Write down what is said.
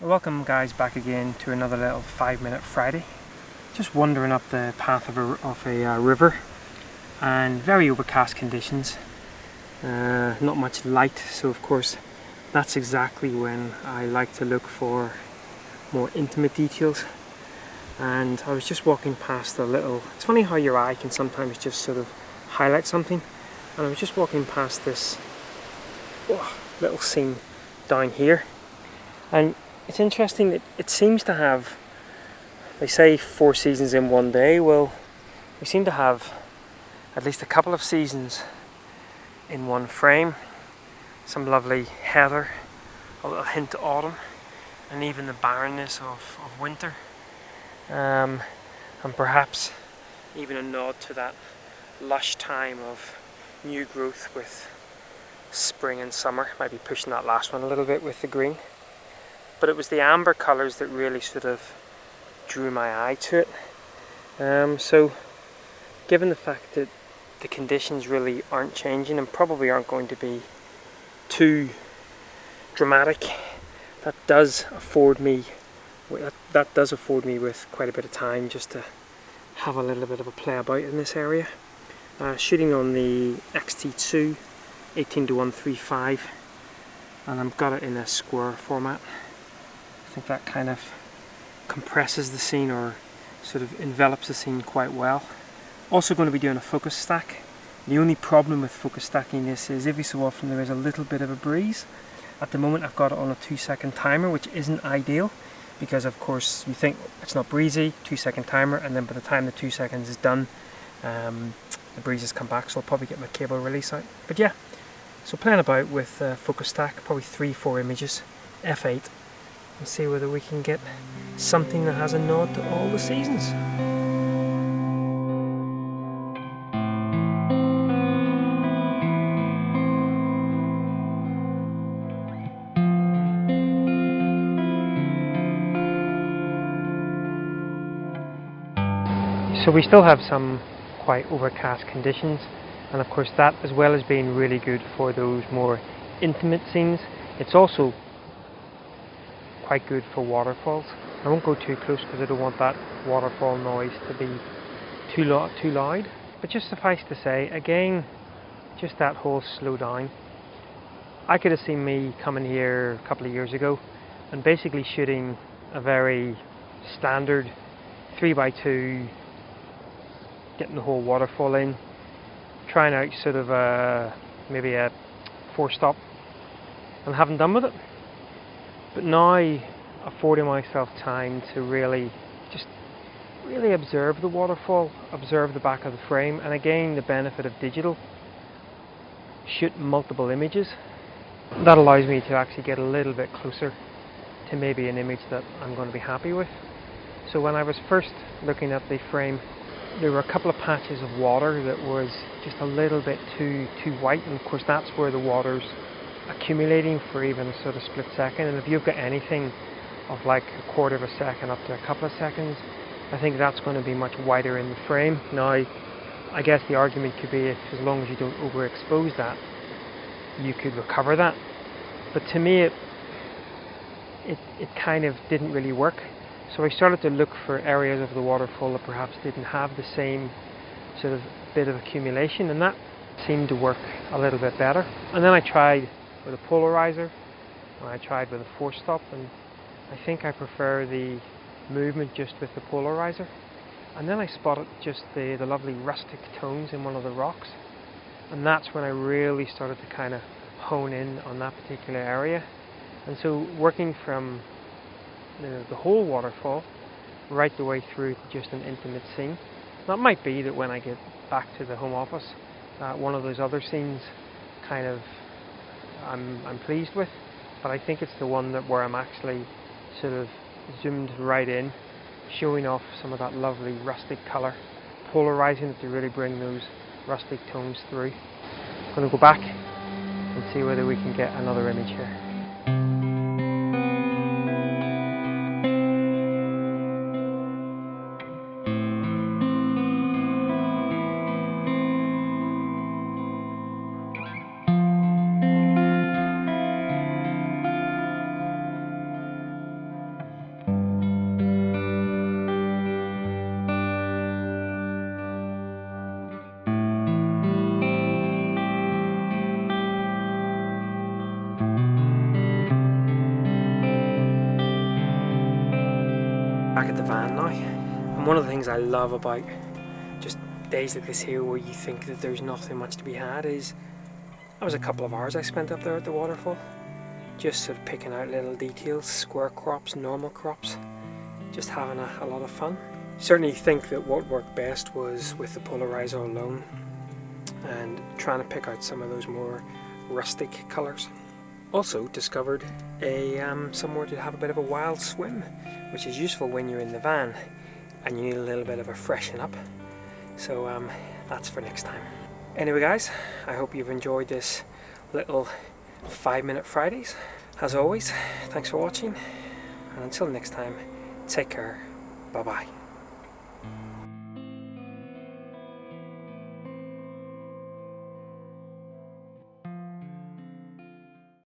Welcome guys back again to another little 5-minute Friday. Just wandering up the path of a river, and very overcast conditions. Not much light, so of course that's exactly when I like to look for more intimate details. And I was just walking past a little, it's funny how your eye can sometimes just sort of highlight something, and I was just walking past this little scene down here, and it's interesting that it seems to have, they say 4 seasons in one day. Well, we seem to have at least a couple of seasons in one frame. Some lovely heather, a little hint of autumn, and even the barrenness of winter. And perhaps even a nod to that lush time of new growth with spring and summer. Might be pushing that last one a little bit with the green. But it was the amber colours that really sort of drew my eye to it. So given the fact that the conditions really aren't changing and probably aren't going to be too dramatic, that does afford me with quite a bit of time just to have a little bit of a play about in this area. Shooting on the XT2 18:135, and I've got it in a square format. I think that kind of compresses the scene, or sort of envelops the scene quite well. Also going to be doing a focus stack. The only problem with focus stacking this is every so often there is a little bit of a breeze. At the moment I've got it on a 2-second timer, which isn't ideal because of course you think it's not breezy, 2-second timer, and then by the time the 2 seconds is done the breeze has come back, so I'll probably get my cable release out. But yeah, so playing about with focus stack, probably 3-4 images, f8, and see whether we can get something that has a nod to all the seasons. So we still have some quite overcast conditions, and of course that, as well as being really good for those more intimate scenes, it's also quite good for waterfalls. I won't go too close because I don't want that waterfall noise to be too loud. But just suffice to say, again, just that whole slow down. I could have seen me coming here a couple of years ago and basically shooting a very standard 3x2, getting the whole waterfall in, trying out sort of maybe a 4-stop, and having done with it. But now affording myself time to really observe the waterfall, observe the back of the frame, and again the benefit of digital, shoot multiple images. That allows me to actually get a little bit closer to maybe an image that I'm going to be happy with. So when I was first looking at the frame, there were a couple of patches of water that was just a little bit too white, and of course that's where the water's accumulating for even a sort of split second. And if you've got anything of like a quarter of a second up to a couple of seconds, I think that's going to be much wider in the frame. Now I guess the argument could be, if as long as you don't overexpose that, you could recover that. But to me it kind of didn't really work. So I started to look for areas of the waterfall that perhaps didn't have the same sort of bit of accumulation, and that seemed to work a little bit better. And then I tried with a polarizer, and I tried with a 4-stop, and I think I prefer the movement just with the polarizer. And then I spotted just the lovely rustic tones in one of the rocks, and that's when I really started to kind of hone in on that particular area. And so working from the whole waterfall right the way through to just an intimate scene. That might be that when I get back to the home office, one of those other scenes kind of I'm pleased with, but I think it's the one that where I'm actually sort of zoomed right in, showing off some of that lovely rustic colour, polarising it to really bring those rustic tones through. I'm going to go back and see whether we can get another image here. back at the van now, and one of the things I love about just days like this here where you think that there's nothing much to be had is that was a couple of hours I spent up there at the waterfall, just sort of picking out little details, square crops, normal crops, just having a lot of fun. Certainly think that what worked best was with the polarizer alone and trying to pick out some of those more rustic colours. Also discovered somewhere to have a bit of a wild swim, which is useful when you're in the van and you need a little bit of a freshen up. So that's for next time. Anyway guys, I hope you've enjoyed this little 5-minute Fridays. As always, thanks for watching, and until next time, take care, bye bye.